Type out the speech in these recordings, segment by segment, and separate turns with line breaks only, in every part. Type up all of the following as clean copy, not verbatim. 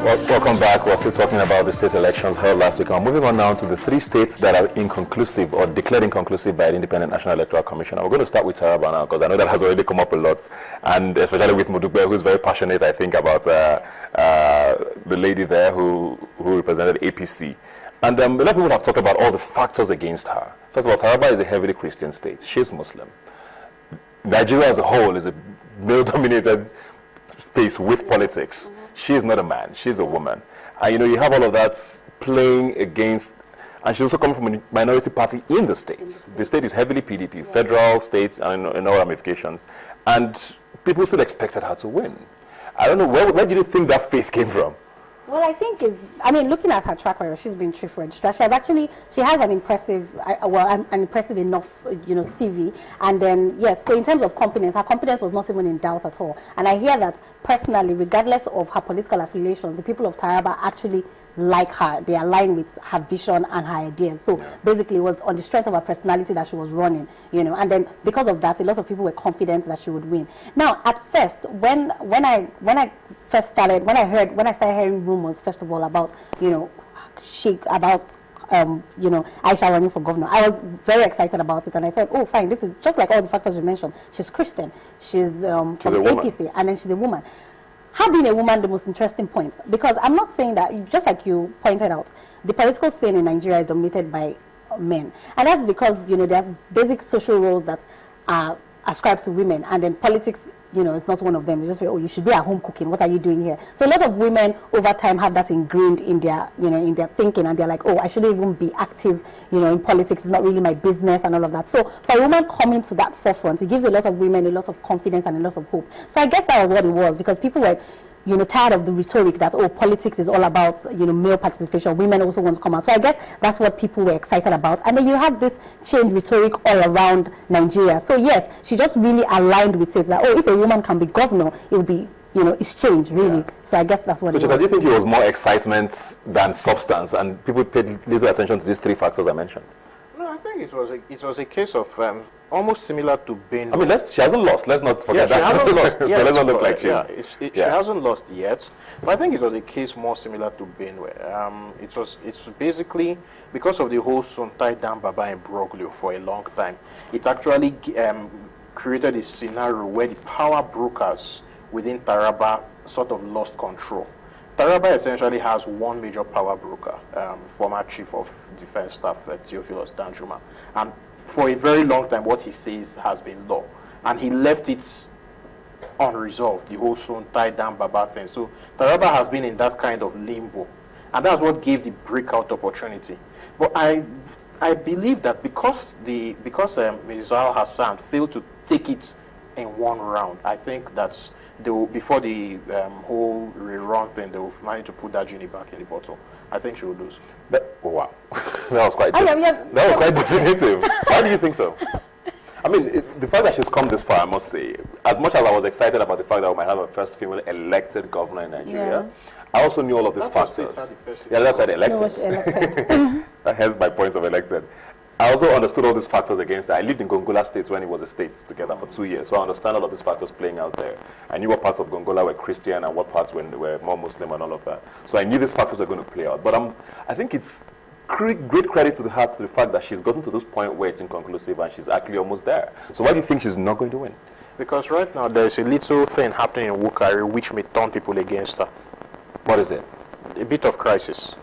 Well, welcome back. We're still talking about the state elections held last week. I'm moving on now to the 3 states that are inconclusive or declared inconclusive by the Independent National Electoral Commission. We're going to start with Taraba now because I know that has already come up a lot, and especially with Mudugbe, who's very passionate, I think, about the lady there who represented APC. And a lot of people have talked about all the factors against her. First of all, Taraba is a heavily Christian state. She's Muslim. Nigeria as a whole is a male-dominated space with politics. She is not a man, she's a woman. And you have all of that playing against, and she's also coming from a minority party in the states. The state is heavily PDP, federal, states, and all ramifications. And people still expected her to win. I don't know, where do you think that faith came from?
Well, I think looking at her track record, she's been true-fledged. She has an impressive, an impressive enough, CV. And then, yes, so in terms of competence, her competence was not even in doubt at all. And I hear that personally, regardless of her political affiliations, the people of Taraba actually like her. They align with her vision and her ideas. So basically, it was on the strength of her personality that she was running, and then because of that, a lot of people were confident that she would win. Now, at first, when I started hearing rumors, first of all, about, Aisha running for governor, I was very excited about it, and I thought, oh, fine, this is just like all the factors you mentioned. She's Christian, she's from APC, and then she's a woman. Her being a woman, the most interesting point, because I'm not saying that, just like you pointed out, the political scene in Nigeria is dominated by men, and that's because there are basic social roles that are ascribed to women, and then politics, it's not one of them. You just say, oh, you should be at home cooking. What are you doing here? So a lot of women over time have that ingrained in their, in their thinking, and they're like, oh, I shouldn't even be active, in politics. It's not really my business and all of that. So for a woman coming to that forefront, it gives a lot of women a lot of confidence and a lot of hope. So I guess that was what it was, because people were, tired of the rhetoric that, oh, politics is all about, male participation. Women also want to come out. So I guess that's what people were excited about. And then you have this change rhetoric all around Nigeria. So yes, she just really aligned with it that, oh, if a woman can be governor, it will be, it's change, really. Yeah. So I guess that's what it was.
Do you think it was more excitement than substance, and people paid little attention to these 3 factors I mentioned?
No, I think it was a case of almost similar to Ben.
I mean, she hasn't lost. Let's not forget that. She hasn't lost. So let's not look like
she hasn't lost yet. But I think it was a case more similar to Benue. It's basically because of the whole Sontai Dam Baba imbroglio for a long time. It actually created a scenario where the power brokers within Taraba sort of lost control. Taraba essentially has one major power broker, former Chief of Defense Staff Theophilus Danjuma, and for a very long time what he says has been law, and he left it unresolved, the whole Sontai Dam Baba thing. So Taraba has been in that kind of limbo, and that's what gave the breakout opportunity. But I believe that because Mrs. Al Hassan failed to take it in one round, I think that's before the whole rerun thing, they will manage to put that genie back in the bottle. I think she will lose.
Wow, that was quite definitive. Why do you think so? I mean, the fact that she's come this far, I must say, as much as I was excited about the fact that we might have a first female elected governor in Nigeria, I also knew all of these factors. That's why they elected. Hence my point of elected. I also understood all these factors against that. I lived in Gongola State when it was a state together for 2 years, so I understand all of these factors playing out there. I knew what parts of Gongola were Christian and what parts were more Muslim and all of that. So I knew these factors were going to play out. But I think it's great credit to her to the fact that she's gotten to this point where it's inconclusive and she's actually almost there. So why do you think she's not going to win?
Because right now there's a little thing happening in Wukari which may turn people against her.
What is it?
A bit of crisis.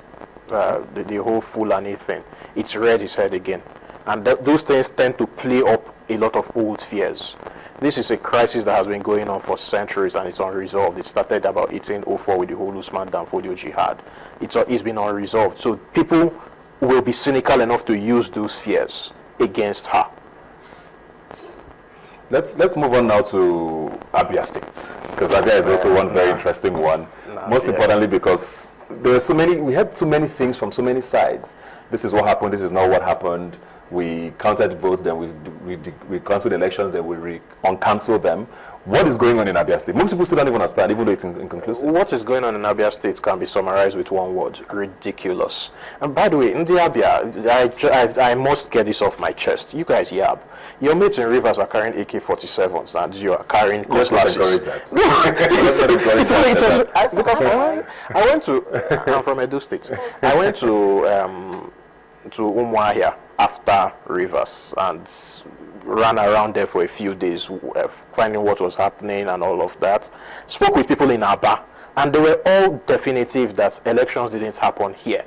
The whole Fulani thing. It's reared its head again. And those things tend to play up a lot of old fears. This is a crisis that has been going on for centuries and it's unresolved. It started about 1804 with the whole Usman Danfodio jihad. It's been unresolved. So people will be cynical enough to use those fears against her.
Let's move on now to Abia State, because Abia is also one very interesting one. Most importantly, because we had so many things from so many sides. This is what happened. This is not what happened. We counted votes, then we cancelled elections, then we uncancelled them. What is going on in Abia State? Most people still don't even understand, even though it's inconclusive.
What is going on in Abia State can be summarized with one word: ridiculous. And by the way, in the Abia, I must get this off my chest. You guys yab. Your mates in Rivers are carrying AK-47s and you are carrying cutlasses. Because I went to, I'm from Edo State. I went to Umuahia after Rivers and ran around there for a few days, finding what was happening and all of that. Spoke with people in Aba, and they were all definitive that elections didn't happen here.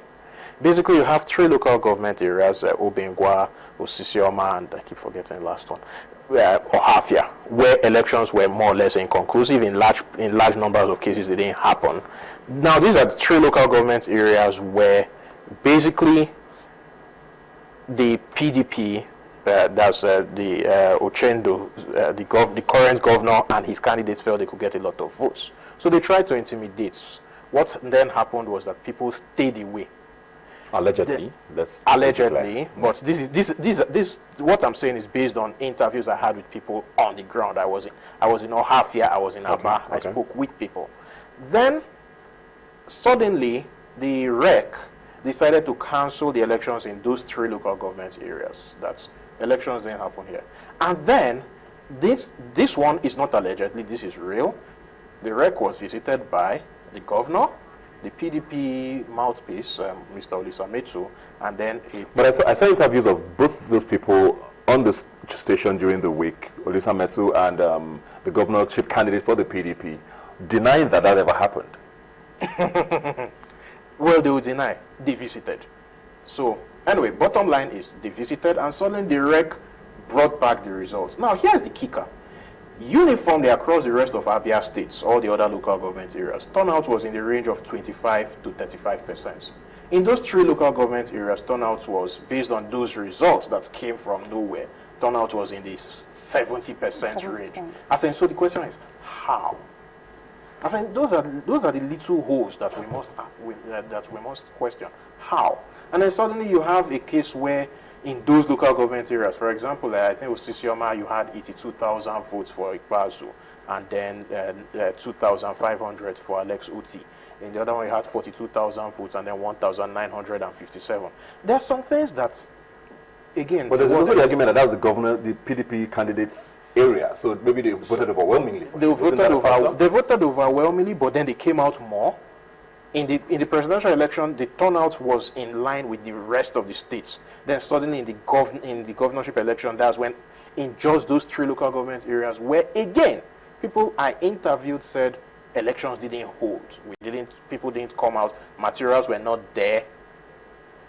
Basically, you have 3 local government areas, Obengwa, Osisioma, and I keep forgetting the last one, Ohafia, where elections were more or less inconclusive. In large numbers of cases, they didn't happen. Now, these are the 3 local government areas where basically the PDP, that's the Ochendo, the current governor and his candidates felt they could get a lot of votes. So they tried to intimidate. What then happened was that people stayed away.
Allegedly.
Allegedly, but this what I'm saying is based on interviews I had with people on the ground. I was in Ohafia, I was in Aba, I spoke with people. Then suddenly the REC decided to cancel the elections in those 3 local government areas. That's elections didn't happen here. And then this one is not allegedly, this is real. The REC was visited by the governor, the PDP mouthpiece, Mr. Olisa Metsu, and then
But I saw interviews of both those people on the station during the week, Olisa Metsu and the governorship candidate for the PDP, denying that ever happened.
Well, they will deny. They visited. So, anyway, bottom line is they visited and suddenly the REC brought back the results. Now, here's the kicker. Uniformly across the rest of Abia states, all the other local government areas, turnout was in the range of 25 to 35%. In those 3 local government areas, turnout was, based on those results that came from nowhere, turnout was in the 70% range. I think, so the question is, how? I think those are the little holes that we must question. How? And then suddenly you have a case where in those local government areas, for example, I think with Sisioma, you had 82,000 votes for Ikbazu, and then 2,500 for Alex Uti. In the other one, you had 42,000 votes, and then 1,957. There are some things that, again,
but there's also the argument that was the governor, the PDP candidates' area, so maybe they voted overwhelmingly.
They voted overwhelmingly, but then they came out more. In the presidential election, the turnout was in line with the rest of the states. Then suddenly in the governorship election, that's when in just those 3 local government areas where, again, people I interviewed said elections didn't hold. People didn't come out, materials were not there,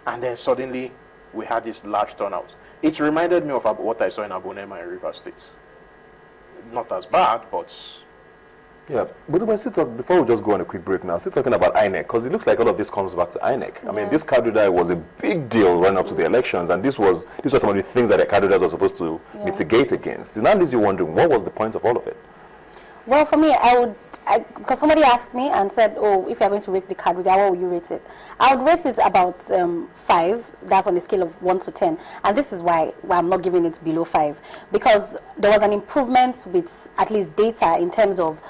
and then suddenly we had this large turnout. It reminded me of what I saw in Abonema in Rivers State. Not as bad, but...
Yeah, but before we just go on a quick break now, still talking about INEC, because it looks like all of this comes back to INEC. Yeah. I mean, this card reader was a big deal running up to the elections, and this was some of the things that the card readers were supposed to mitigate against. It now leaves you wondering, what was the point of all of it?
Well, for me, because somebody asked me and said, oh, if you're going to rate the card reader, what will you rate it? I would rate it about 5. That's on a scale of 1 to 10. And this is why I'm not giving it below 5. Because there was an improvement with at least data in terms of,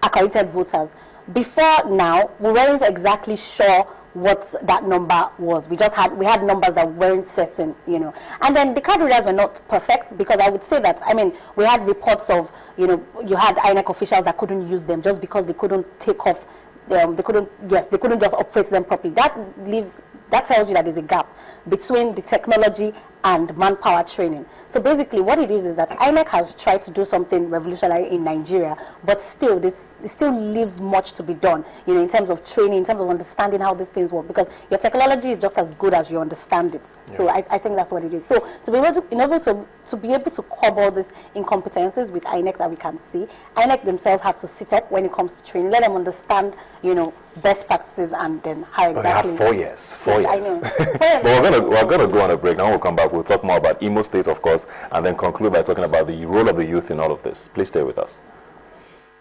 accredited voters. Before now, we weren't exactly sure what that number was. We had numbers that weren't certain, And then the card readers were not perfect, because I would say that, we had reports of, you had INEC officials that couldn't use them just because they couldn't take off, they couldn't just operate them properly. That tells you that there's a gap between the technology and manpower training. So basically what it is that INEC has tried to do something revolutionary in Nigeria, but still it still leaves much to be done, in terms of training, in terms of understanding how these things work, because your technology is just as good as you understand it. Yeah. So I think that's what it is. So to be able to curb all these incompetencies with INEC that we can see, INEC themselves have to sit up when it comes to training, let them understand, best practices, and then how exactly.
But they have 4 years. 4 years. I know. But we're gonna go on a break. Now we'll come back. We'll talk more about Imo State, of course, and then conclude by talking about the role of the youth in all of this. Please stay with us.